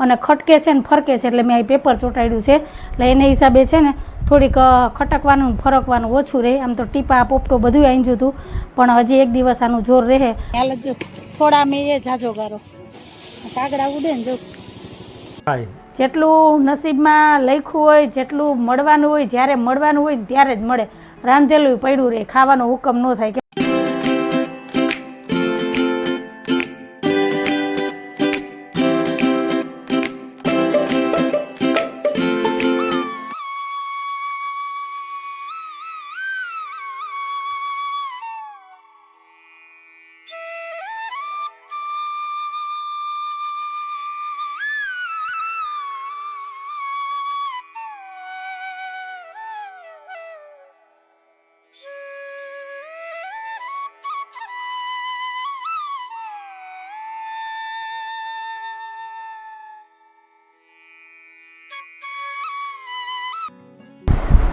અને ખટકે છે ને ફરકે છે, એટલે મેં અહીં પેપર ચોંટાડ્યું છે. એટલે એને હિસાબે છે ને થોડીક ખટકવાનું ફરકવાનું ઓછું રહે. આમ તો ટીપા પોપટો બધું આવી ગયું હતું, પણ હજી એક દિવસ આનું જોર રહે. હાલ જો થોડા મેં એ જાજો ગારો કાગડા ઉડે ને જો જેટલું નસીબમાં લખ્યું હોય, જેટલું મળવાનું હોય, જ્યારે મળવાનું હોય ને ત્યારે જ મળે. રાંધેલું પડ્યું રહે, ખાવાનો હુકમ ન થાય.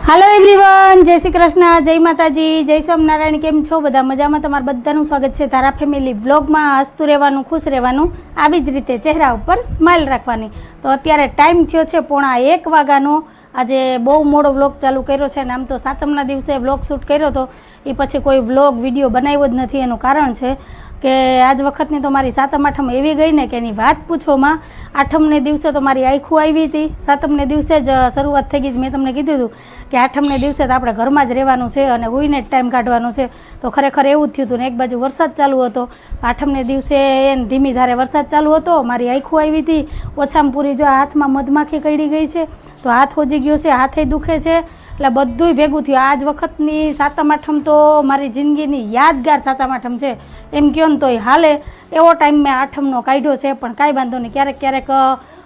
हेलो एवरीवन, जय श्री कृष्ण, जय माताजी, जय स्वामीनारायण। केम छो बधा मजामां? तमारा बधानुं स्वागत छे तारा फेमिली व्लॉग में। हसतुं रहेवानुं, खुश रहेवानुं, आवी ज रीते चेहरा पर स्माइल राखवानी। तो अत्यारे टाइम थयो छे 1:15 वाग्यानो। आजे बहु मोड़ो व्लॉग चालू कर्यो छे। आम तो सातमना दिवसे व्लॉग शूट कर्यो तो ए पछी कोई व्लॉग विडियो बनाव्यो ज नथी। एनुं कारण छे કે આજ વખતની તો મારી સાતમ આઠમ એવી ગઈ ને કે એની વાત પૂછોમાં। આઠમને દિવસે તો મારી આખું આવી હતી, સાતમને દિવસે જ શરૂઆત થઈ ગઈ। મેં તમને કીધું હતું કે આઠમને દિવસે તો આપણે ઘરમાં જ રહેવાનું છે અને હોઈને જ ટાઈમ કાઢવાનો છે। તો ખરેખર એવું જ થયું હતું ને। એક બાજુ વરસાદ ચાલુ હતો, આઠમને દિવસે એને ધીમી ધારે વરસાદ ચાલુ હતો, મારી આખું આવી હતી। ઓછામાં પૂરી જો હાથમાં મધમાખી કડી ગઈ છે, તો હાથ હોજી ગયો છે, હાથે દુખે છે, એટલે બધુંય ભેગું થયું। આજ વખતની સાતમ આઠમ તો મારી જિંદગીની યાદગાર સાતમ આઠમ છે એમ કહો ને તોય હાલે। એવો ટાઈમ મેં આઠમનો કાઢ્યો છે, પણ કાંઈ વાંધો નહીં। ક્યારેક ક્યારેક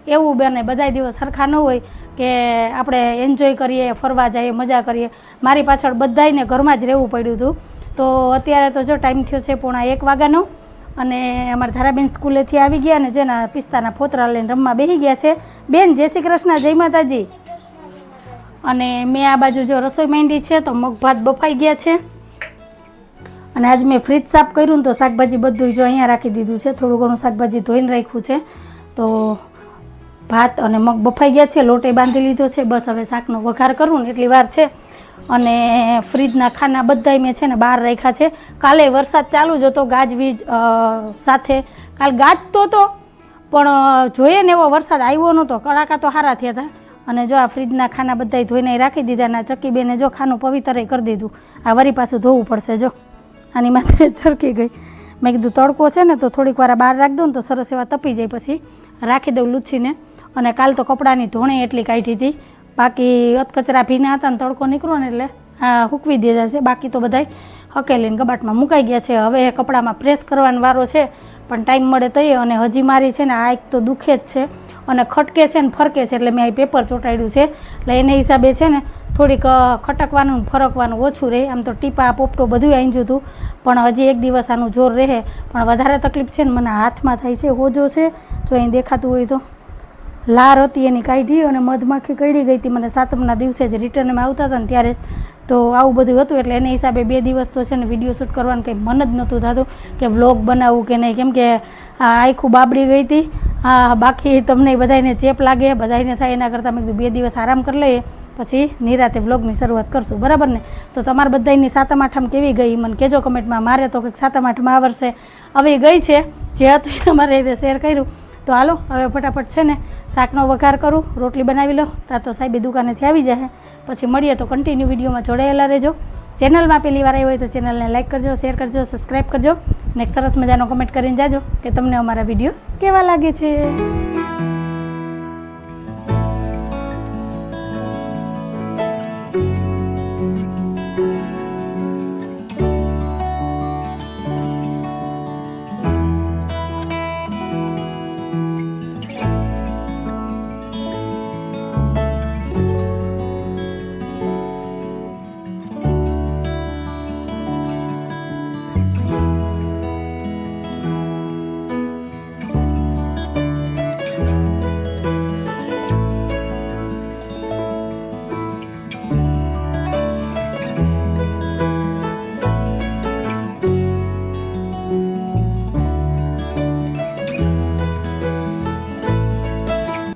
એવું બને, બધાય દિવસ સરખા ન હોય કે આપણે એન્જોય કરીએ, ફરવા જઈએ, મજા કરીએ। મારી પાછળ બધાયને ઘરમાં જ રહેવું પડ્યું હતું। તો અત્યારે તો જો ટાઈમ થયો છે 1:15 વાગ્યાનો અને અમારા ધારાબેન સ્કૂલેથી આવી ગયા અને જેના પિસ્તાના ફોતરા લઈને રમવા બેસી ગયા છે। બેન, જય શ્રી કૃષ્ણ, જય માતાજી। અને મેં આ બાજુ જો રસોઈ માંડી છે, તો મગ ભાત બફાઈ ગયા છે અને આજ મેં ફ્રીજ સાફ કર્યું ને તો શાકભાજી બધું જો અહીંયા રાખી દીધું છે। થોડું ઘણું શાકભાજી ધોઈને રાખ્યું છે। તો ભાત અને મગ બફાઈ ગયા છે, લોટે બાંધી લીધો છે। બસ હવે શાકનો વઘાર કરું ને એટલી વાર છે। અને ફ્રીજના ખાના બધાય મેં છે ને બહાર રાખ્યા છે। કાલે વરસાદ ચાલુ જ હતો, ગાજવીજ સાથે। કાલ ગાજતો હતો પણ જોઈએ ને એવો વરસાદ આવ્યો નહોતો, કડાકા તો સારા થયા હતા। અને જો આ ફ્રીજના ખાના બધાય ધોઈને રાખી દીધા ને ચક્કી બેને જો ખાનું પવિત્ર કરી દીધું। આ વરી પાછું ધોવું પડશે। જો આની માથે ચરકી ગઈ। મેં કીધું તડકો છે ને તો થોડીક વાર બહાર રાખી દઉં ને તો સરસ એવા તપી જાય, પછી રાખી દઉં લૂછીને। અને કાલ તો કપડાની ધોણી એટલી કાઢી હતી, બાકી કચરા ભીના હતા ને તડકો નીકળો ને એટલે હૂકવી દીધા છે। બાકી તો બધાય હકેલીને કબાટમાં મુકાઈ ગયા છે। હવે કપડામાં પ્રેસ કરવાનો વારો છે, પણ ટાઈમ મળે તોય। અને હજી મારી છે ને આ એક તો દુખે જ છે અને ખટકે છે ને ફરકે છે, એટલે મેં અહીં પેપર ચોંટાડ્યું છે। એટલે એને હિસાબે છે ને થોડીક ખટકવાનું ફરકવાનું ઓછું રહે। આમ તો ટીપા પોપટો બધું આવી ગયું હતું, પણ હજી એક દિવસ આનું જોર રહે। પણ વધારે તકલીફ છે ને મને હાથમાં થાય છે, હોજો છે જો અહીં દેખાતું હોય તો। લાર હતી એની કાઢી અને મધમાખી કડી ગઈ હતી મને સાતમના દિવસે જ રિટર્નમાં આવતા હતા ને ત્યારે જ। તો આવું બધું હતું, એટલે એને હિસાબે 2 દિવસ તો છે ને વિડીયો શૂટ કરવાનું કંઈ મન જ નહોતું થતું કે વ્લોગ બનાવવું કે નહીં, કેમ કે આખું બાબડી ગઈ હતી। બાકી તમને બધાને ચેપ લાગે, બધાને થાય, એના કરતાં મેં કીધું 2 દિવસ આરામ કરી લઈએ, પછી નિરાતે વ્લોગની શરૂઆત કરશું, બરાબર ને? તો તમારા બધાની સાતમ આઠમ કેવી ગઈ મને કહેજો કમેન્ટમાં। મારે તો કંઈક સાતમ આઠમ આ વર્ષે આવી ગઈ છે, જે હતું એ તમારે રીતે શેર કર્યું। તો હાલો હવે ફટાફટ છે ને શાકનો વઘાર કરું, રોટલી બનાવી લો, ત્યાં તો સાહેબે દુકાનેથી આવી જાય। પછી મળીએ તો કન્ટિન્યુ વિડીયોમાં જોડાયેલા રહેજો। ચેનલમાં પહેલી વાર આવી હોય તો ચેનલને લાઇક કરજો, શેર કરજો, સબસ્ક્રાઈબ કરજો ને એક સરસ મજાનો કમેન્ટ કરીને જાજો કે તમને અમારા વિડીયો કેવા લાગે છે।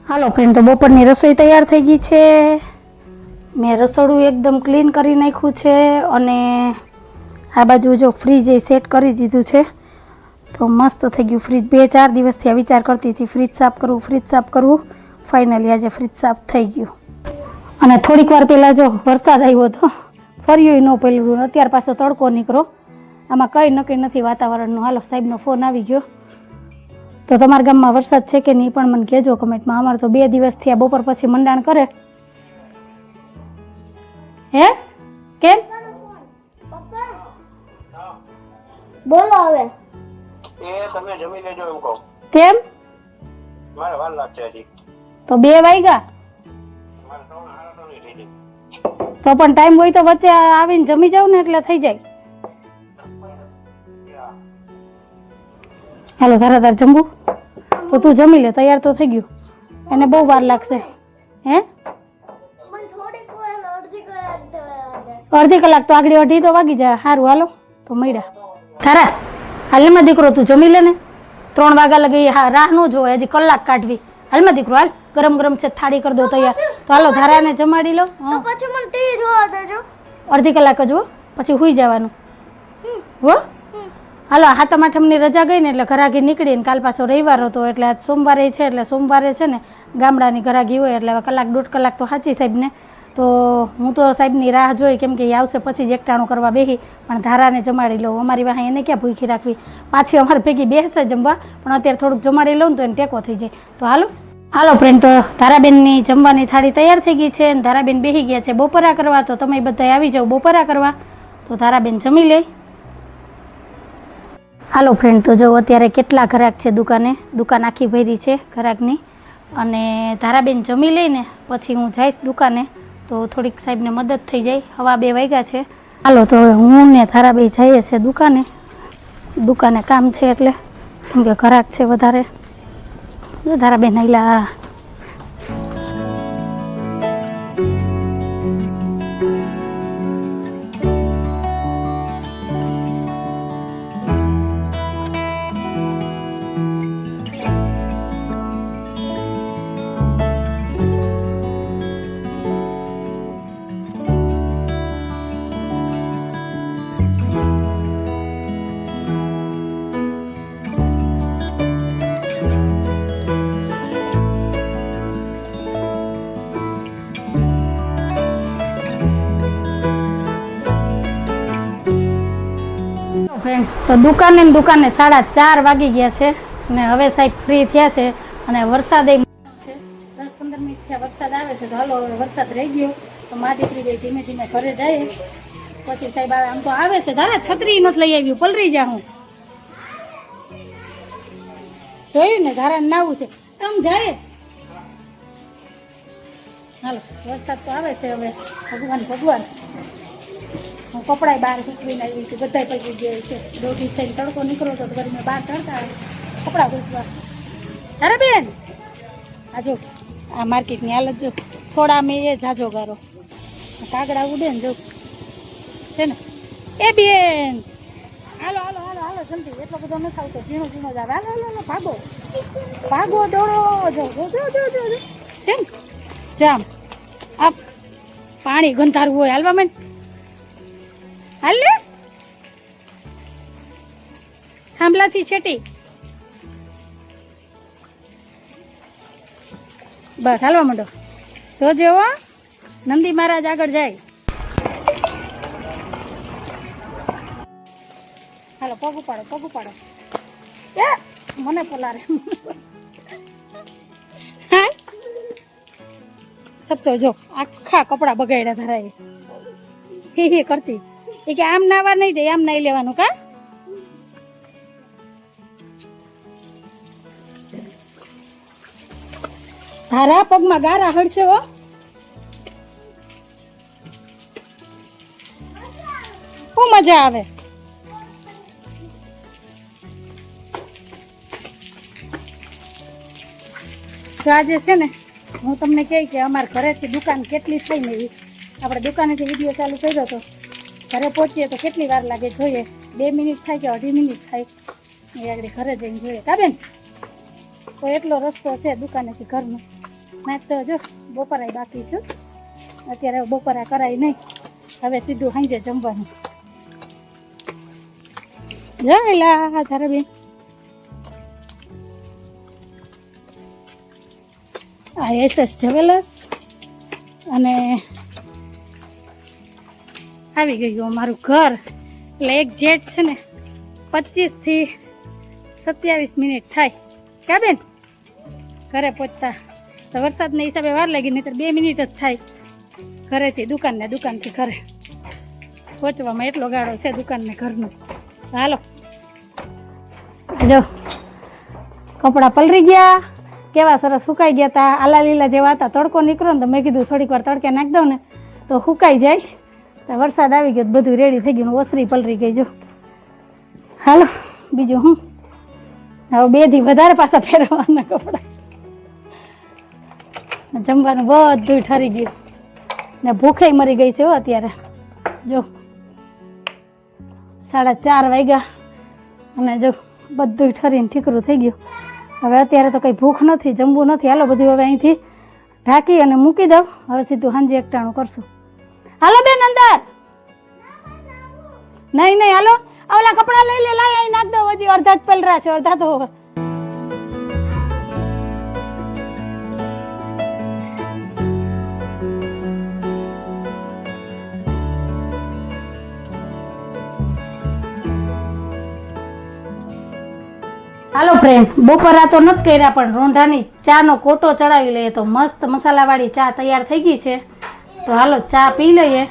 હાલો ફ્રેન્ડ, તો બપોરની રસોઈ તૈયાર થઈ ગઈ છે. મેં રસોડું એકદમ ક્લીન કરી નાખ્યું છે અને આ બાજુ જો ફ્રીજ એ સેટ કરી દીધું છે. તો મસ્ત થઈ ગયું ફ્રીજ. 2-4 દિવસથી આ વિચાર કરતી હતી ફ્રીજ સાફ કરવું. ફાઇનલી આજે ફ્રીજ સાફ થઈ ગયું. અને થોડીક વાર પહેલાં જો વરસાદ આવ્યો હતો, ફર્યું ન પેલું, અત્યાર પાછો તડકો નીકળો. આમાં કંઈ નક્કી નથી વાતાવરણનું. હાલો, સાહેબનો ફોન આવી ગયો. તો તમારા ગામમાં વરસાદ છે કે નહીં પણ મને કહેજો કમેન્ટમાં. અમારે તો 2 દિવસથી આ બપોર પછી મંડાણ કરે. હે કેમ બોલો હવે? તમે જમી લેજો એમ કહો. કેમ? મારે વાર લાગશે હજી. તો 2 વાગ્યા તો પણ ટાઈમ હોય તો વચ્ચે આવીને જમી જાવ ને એટલે થઈ જાય. હાલો ધારાધાર જમવું તો તું જમી લે. તૈયાર તો થઈ ગયું. એને બહુ વાર લાગશે. હે અડધી કલાક તો આગળ 2:30 તો વાગી જાય. સારું હાલો તો મળ્યા. તારા હાલમાં દીકરો તું જમી લે ને. 3 વાગ્યા લગી રાહ ન જોવે, હજી કલાક કાઢવી. હાલમાં દીકરો હાલ, ગરમ ગરમ છે થાળી કરી દો તૈયાર. તો હાલો ધારાને જમાડી લો. પછી મને ટીવી જોવા દેજો. અડધી કલાક જ હો, પછી સુઈ જવાનું હો. હાલો, હાતમ આઠમની રજા ગઈ ને એટલે ઘરાઘી નીકળીને કાલ પાછો રવિવાર હતો એટલે આજ સોમવારે છે. એટલે સોમવારે છે ને ગામડાની ઘરાઘી હોય એટલે હવે 1-1.5 કલાક તો સાચી સાહેબને. તો હું તો સાહેબની રાહ જોઈ, કેમ કે એ આવશે પછી જ એકટાણું કરવા બેસી. પણ ધારાને જમાડી લઉં. અમારી વાહ એને ક્યાં ભૂખી રાખવી. પાછી અમારે ભેગી બેસે જમવા, પણ અત્યારે થોડુંક જમાડી લઉં ને તો એને ટેકો થઈ જાય. તો હાલો ફ્રેન્ડ, તો ધારાબેનની જમવાની થાળી તૈયાર થઈ ગઈ છે અને ધારાબેન બેસી ગયા છે બપોરા કરવા. તો તમે બધા આવી જાઓ બપોરા કરવા. તો ધારાબેન જમી લે. હાલો ફ્રેન્ડ, તો જો અત્યારે કેટલા ઘરાક છે દુકાન આખી ભરી છે ઘરાકની. અને ધારાબેન જમી લઈને પછી હું જઈશ દુકાને, તો થોડીક સાહેબને મદદ થઈ જાય. 2:15 વાગ્યા છે. હાલો, તો હું ને ધારાબેન જઈએ છે દુકાને કામ છે એટલે, કેમ કે ઘરાક છે વધારે. ધારાબેન આયલા. તો દુકાને 4:30 વાગી ગયા છે ને હવે સાહેબ ફ્રી થયા છે. અને વરસાદ છે, 10-15 મિનિટ થયા વરસાદ આવે છે. તો હાલો હવે વરસાદ રહી ગયો તો મા દીકરી ભાઈ ધીમે ધીમે ઘરે જાય. પછી સાહેબ આવે. આમ તો આવે છે. દાદા છત્રી નથી લઈ આવ્યું, પલરી જા. હું જોયું ને ધારાને નાવું છે. આમ જાય. હાલો વરસાદ તો આવે છે. હવે ભગવાન હું કપડાં બહાર સૂકવીને આવી છું. બધા પૈકી ગયા છે. દોઢી થઈને તડકો નીકળો તો ઘરે મેં બહાર તડતા કપડાં સૂકવા. અરે બેન આ જો આ માર્કેટની હાલત જો. થોડા મેં એ જાજો ગારો કાગડા ઉડે ને જો છે ને. એ બેન હાલો જલ્દી. એટલો બધો નથી આવતો, ઝીણો જ આવે. હાલો ભાગો દોડો. જો છે ને જામ આ પાણી ગંધારવું હોય. હાલવા મેં હાલ ને થાંભલાથી છેટી બસ હાલવા માંડો. જોજો નંદી મહારાજ આગળ જાય. હાલો પગ ઉપાડો. એ મને પલારે સપતો જો આખા કપડા બગાડ્યા ધરાય. હી કરતી એ કે આમ નાવા નહીં દે, આમ નાઈ લેવાનું. કા ધારા પગમાં ગારા હડશે હો. શું મજા આવે. તો આજે છે ને હું તમને કહી કે અમારા ઘરેથી દુકાન કેટલી થઈ ને એવી. આપણે દુકાનેથી વિડીયો ચાલુ કર્યો હતો. ઘરે પહોંચીએ તો કેટલી વાર લાગે જોઈએ. 2 મિનિટ થાય કે 2.5 મિનિટ થાય એ આગળ ઘરે જઈને જોઈએ. કા બેન? તો એટલો રસ્તો છે દુકાનેથી ઘરનો. નાસ્તો જો બપોરાય બાકી છે અત્યારે બપોરા કરાય નહીં હવે સીધું સાંજે જમવાનું જયલા તારા બેન આ એસએસ જ્વેલર્સ અને આવી ગયું અમારું ઘર એટલે એક જેટ છે ને 25 થી 27 મિનિટ થાય ક્યાં બેન ઘરે પહોંચતા તો વરસાદના હિસાબે વાર લાગી નહીં તો 2 મિનિટ જ થાય ઘરેથી દુકાનને દુકાનથી ઘરે પહોંચવામાં એટલો ગાળો છે દુકાનને ઘરનો હાલો જો કપડાં પલરી ગયા કેવા સરસ સુકાઈ ગયા હતા આલા લીલા જેવા હતા તડકો નીકળ્યો ને તો મેં કીધું થોડીક વાર તડકે નાખી દઉં ને તો સુકાઈ જાય તો વરસાદ આવી ગયો બધું રેડી થઈ ગયું ઓસરી પલરી ગઈ જો હાલો બીજું હું હવે 2 દી વધારે પાછા પહેરવાના કપડાં જમવાનું બધું ઠરી ગયું ને ભૂખે મરી ગઈ છે હો અત્યારે જો 4:30 વાગ્યા અને જો બધું ઠરીને ઠીકરું થઈ ગયું હવે અત્યારે તો કંઈ ભૂખ નથી જમવું નથી હાલો બધું હવે અહીંથી ઢાંકી અને મૂકી દઉં હવે સીધું સાંજે એકટાણું કરશું હાલો બેન અંદર નહીં હાલો ઓલા કપડાં લઈ લે લાય અહીં નાખ દો હજી અડધા જ પલરા છે અડધા તો હાલો ફ્રેન્ડ બપોરા તો નથી કર્યા પણ રોંઢાની ચાનો કોટો ચડાવી લઈએ તો મસ્ત મસાલાવાળી ચા તૈયાર થઈ ગઈ છે તો હાલો ચા પી લઈએ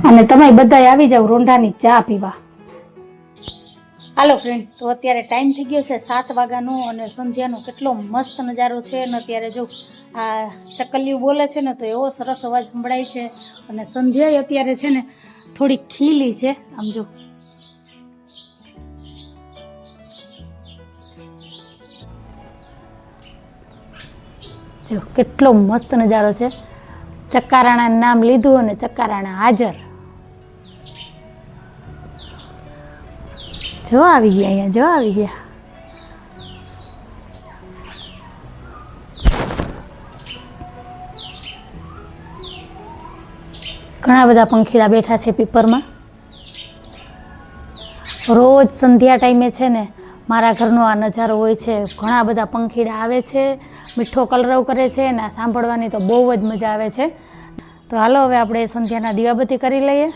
અને તમે બધાય આવી જાવ રોંઢાની ચા પીવા હાલો ફ્રેન્ડ તો અત્યારે ટાઈમ થઈ ગયો છે 7 વાગ્યાનો અને સંધ્યાનો કેટલો મસ્ત નજારો છે અને અત્યારે જો આ ચકલિયું બોલે છે ને તો એવો સરસ અવાજ સંભળાય છે અને સંધ્યા અત્યારે છે ને થોડી ખીલી છે આમ જો કેટલો મસ્ત નજારો છે ચક્કારાણાનું નામ લીધું અને ચક્કારાણા હાજર જો આવી ગયા અહીંયા જો આવી ગયા ઘણા બધા પંખીડા બેઠા છે પીપરમાં રોજ સંધ્યા ટાઈમે છે ને મારા ઘરનો આ નજારો હોય છે ઘણા બધા પંખીડા આવે છે મીઠો કલરવ કરે છે અને સાંભળવાની તો બહુ જ મજા આવે છે તો હાલો હવે આપણે સંધ્યાના દીવાબત્તી કરી લઈએ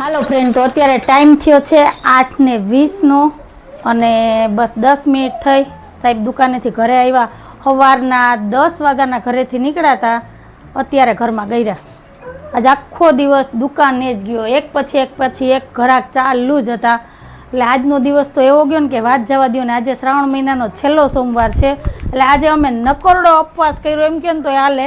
હાલો ફ્રેન્ડ તો અત્યારે ટાઈમ થયો છે 8:20 અને બસ 10 મિનિટ થઈ સાહેબ દુકાનેથી ઘરે આવ્યા સવારના 10 વાગ્યાના ઘરેથી નીકળ્યા અત્યારે ઘરમાં ગયા આજે આખો દિવસ દુકાને જ ગયો એક પછી એક ઘરાક ચાલુ જ હતા એટલે આજનો દિવસ તો એવો ગયો ને કે વાત જવા દો ને આજે શ્રાવણ મહિનાનો છેલ્લો સોમવાર છે એટલે આજે અમે નકોરડો ઉપવાસ કર્યો એમ કે ને તો હાલે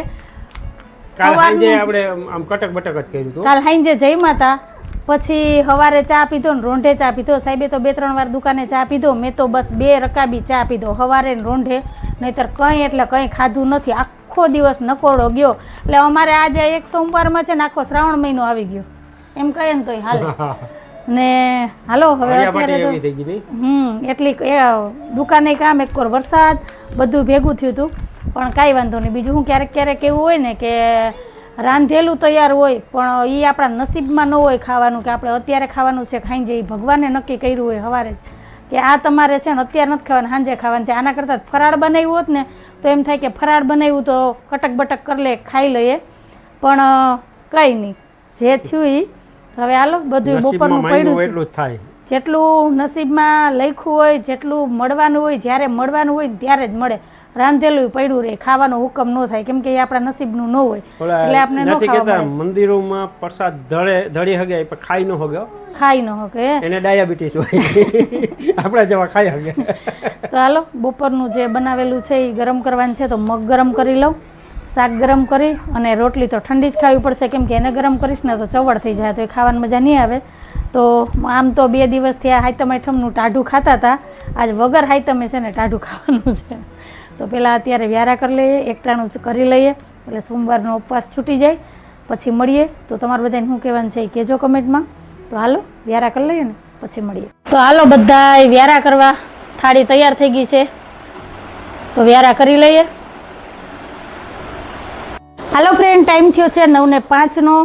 કાલ સાંજે આપણે આમ કટક બટક જ કર્યું હતું કાલ સાંજે જઈ માતા પછી સવારે ચા પીધો ને રોંઢે ચા પીધો સાહેબે તો 2-3 વાર દુકાને ચા પીધો મેં તો બસ 2 રકાબી ચા પીધો સવારે ને રોંઢે નહીંતર કંઈ એટલે કંઈ ખાધું નથી આખો દિવસ નકોરડો ગયો એટલે અમારે આજે એક સોમવારમાં છે ને આખો શ્રાવણ મહિનો આવી ગયો એમ કહીએ ને તોય હાલે ને હાલો હવે અત્યારે તો એટલી દુકાને કામ એક વાર વરસાદ બધું ભેગું થયું હતું પણ કાંઈ વાંધો નહીં બીજું હું ક્યારેક એવું હોય ને કે રાંધેલું તૈયાર હોય પણ એ આપણા નસીબમાં ન હોય ખાવાનું કે આપણે અત્યારે ખાવાનું છે ખાઈ જઈએ ભગવાને નક્કી કર્યું હોય સવારે કે આ તમારે છે ને અત્યારે નથી ખાવાનું સાંજે ખાવાનું છે આના કરતાં ફરાળ બનાવ્યું હોત ને તો એમ થાય કે ફરાળ બનાવ્યું તો કટક બટક કરી લે ખાઈ લઈએ પણ કંઈ નહીં જે થયું એ હવે હાલો બધું બપોરનું પડ્યું છે જેટલું નસીબમાં લખ્યું હોય જેટલું મળવાનું હોય જ્યારે મળવાનું હોય ત્યારે જ મળે રાંધેલું પડ્યું રહે ખાવાનો હુકમ ન થાય કેમ કે એ આપણા નસીબનું ન હોય એટલે આપણે ન ખાવા મંદિરોમાં પ્રસાદ ધડી હગે પણ ખાઈ ન હગે એને ડાયાબિટીસ હોય આપણા જેવા ખાઈ હગે તો હાલો બપોરનું જે બનાવેલું છે એ ગરમ કરવાનું છે તો મગ ગરમ કરી લઉં શાક ગરમ કરી અને રોટલી તો ઠંડી જ ખાવી પડશે કેમ કે એને ગરમ કરીશ ને તો ચવડ થઈ જાય તો એ ખાવાની મજા નહીં આવે તો આમ તો 2 દિવસથી આ હાઈતમ આઈટમનું ટાઢું ખાતા હતા આજ વગર હાઈતમે છે ને ટાઢું ખાવાનું છે તો તો પહેલાં અત્યારે વ્યારા કરી લઈએ, એકટાણું કરી લઈએ, એટલે સોમવારનો ઉપવાસ છૂટી જાય. પછી મળીએ. તો તમારે બધાને શું કહેવાનું છે એ કહેજો કમેન્ટમાં. તો હાલો વ્યારા કરી લઈએ ને પછી મળીએ. તો હાલો બધાય વ્યારા કરવા, થાળી તૈયાર થઈ ગઈ છે, તો વ્યારા કરી લઈએ. હાલો ફ્રેન્ડ, ટાઈમ થયો છે 9:05નો,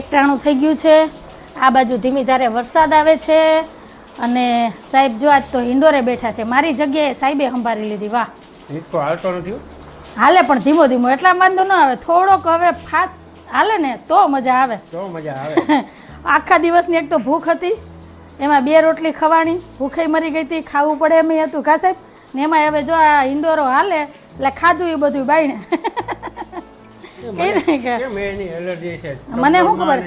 એકટાણું થઈ ગયું છે. આ બાજુ ધીમી ધારે વરસાદ આવે છે અને સાહેબ જો આજ તો ઇન્ડોરે બેઠા છે. મારી જગ્યાએ સાહેબે સંભાળી લીધી. વાહ, તો હાલતો નથી, હાલે પણ ધીમો ધીમો, એટલા વાંધો ન આવે. થોડોક હવે ફાસ્ટ હાલે ને તો મજા આવે. આખા દિવસની એક તો ભૂખ હતી, એમાં 2 રોટલી ખવાણી, ભૂખે મરી ગઈ હતી, ખાવું પડે એમ હતું કા સાહેબ. ને એમાં હવે જો આ ઇન્ડોરો હાલે એટલે ખાધું એ બધું બાઈને. મને શું ખબર,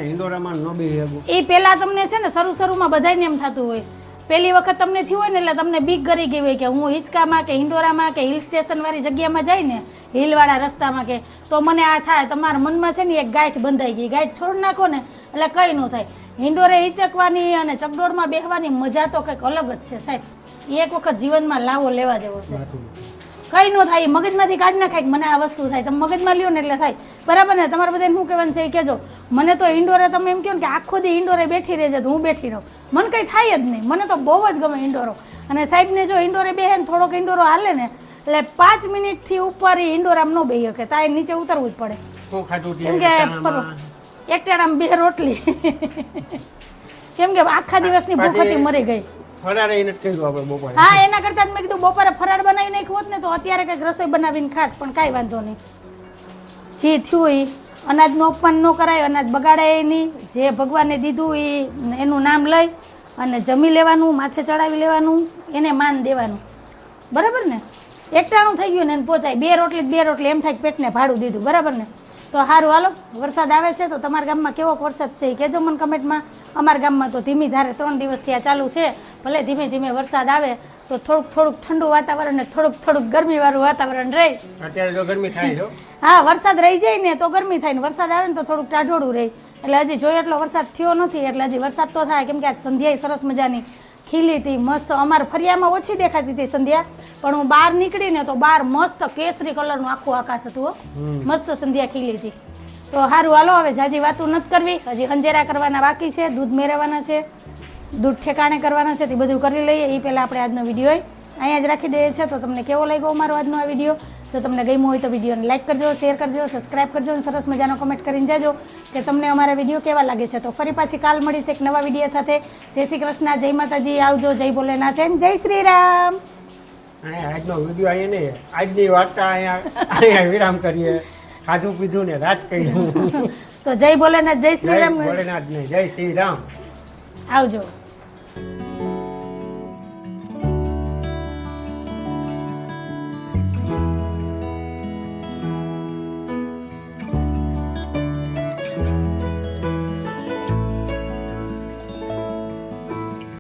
એ પેલા તમને છે ને શરૂમાં બધાને એમ થતું હોય, પહેલી વખત તમને થયું હોય ને એટલે તમને બીક ગરી ગઈ હોય કે હું હિંચકામાં કે હિંડોરામાં કે હિલ સ્ટેશન વાળી જગ્યામાં જાય ને, હિલવાળા રસ્તામાં કે તો મને આ થાય. તમારા મનમાં છે ને એક ગાંઠ બંધાઈ ગઈ, ગાંઠ છોડ નાખો ને એટલે કંઈ ન થાય. હિંડોરે હિંચકવાની અને ચકડોળમાં બેસવાની મજા તો કંઈક અલગ જ છે સાહેબ. એક વખત જીવનમાં લાવો લેવા જેવો છે. કંઈ ન થાય, મગજમાંથી કાઢી નાખાય કે મને આ વસ્તુ થાય. તમે મગજમાં લ્યો ને એટલે થાય. બરાબર ને? તમારે બધાને શું કહેવાનું છે એ કહેજો. મને તો ઇન્ડોરે તમે એમ કહો ને કે આખો દી ઇન્ડોરે બેઠી રહેજે તો હું બેઠી રહું, મને કંઈ થાય જ નહીં. મને તો બહુ જ ગમે ઇન્ડોરો. અને સાહેબને જો ઇન્ડોરે બેહે ને થોડોક ઇન્ડોરો હાલે ને એટલે 5 મિનિટથી ઉપર એ ઇન્ડોરામ ન બેહી શકે, તારે નીચે ઉતરવું જ પડે. કેમ કે એકટાણામાં 2 રોટલી, કેમ કે આખા દિવસની ભૂખ હતી, મરી ગઈ. હા, એના કરતા મેં કીધું બપોરે ફરાળ બનાવી નાખ્યું હોત ને તો અત્યારે કંઈક રસોઈ બનાવીને ખાત, પણ કાંઈ વાંધો નહીં. જે થયું એ અનાજનું અપમાન ન કરાય, અનાજ બગાડાય નહીં. જે ભગવાને દીધું એ એનું નામ લઈ અને જમી લેવાનું, માથે ચડાવી લેવાનું, એને માન દેવાનું. બરાબર ને? એકટાણું થઈ ગયું ને એને પહોંચાય. 2 રોટલી એમ થાય પેટને ભાડું દીધું. બરાબર ને? તો સારું, હાલો વરસાદ આવે છે. તો તમારા ગામમાં કેવો વરસાદ છે એ કહેજો મને કમેન્ટમાં. અમારા ગામમાં તો ધીમી ધારે 3 દિવસથી આ ચાલુ છે. ભલે ધીમે ધીમે વરસાદ આવે તો થોડુંક ઠંડુ વાતાવરણ ને થોડુંક ગરમીવાળું વાતાવરણ રહે. અત્યારે તો ગરમી થાય છે. હા, વરસાદ રહી જાય ને તો ગરમી થાય ને વરસાદ આવે ને તો થોડુંક ટાઢોળું રહે. એટલે હજી જોઈએ એટલો વરસાદ થયો નથી, એટલે હજી વરસાદ તો થાય. કેમ કે આજ સંધ્યાએ સરસ મજાની ખીલી હતી, મસ્ત. અમારે ફરિયામાં ઓછી દેખાતી હતી સંધ્યા, પણ હું બહાર નીકળીને તો બહાર મસ્ત કેસરી કલરનું આખું આકાશ હતું. મસ્ત સંધ્યા ખીલી હતી. તો સારું, હાલો હવે જાજી વાતું નથી કરવી. હજી અંજેરા કરવાના બાકી છે, દૂધ મેળવવાના છે, દૂધ ઠેકાણે કરવાના છે, તે બધું કરી લઈએ. એ પહેલાં આપણે આજનો વિડીયો અહીંયા જ રાખી દઈએ છીએ. તો તમને કેવો લાગ્યો મારો આજનો આ વિડીયો? જો તમને ગમ્યો હોય તો વિડીયોને લાઇક કરજો, શેર કરજો, સબસ્ક્રાઈબ કરજો અને સરસ મજાનો કમેન્ટ કરીને જાજો કે તમને અમારા વિડીયો કેવા લાગે છે. તો ફરી પાછી કાલ મળીશ એક નવા વિડીયો સાથે. જય શ્રી કૃષ્ણ, જય માતાજી, આવજો, જય ભોલેનાથ, એમ જય શ્રી રામ. આજનો વિડીયો અહીંયા નહીં, આજની વાર્તા અહીંયા વિરામ કરીએ. ખાધું પીધું ને રાત કર્યું. તો જય ભોલેનાથ, જય શ્રી રામ. ભોલેનાથ ને જય શ્રી રામ. આવજો.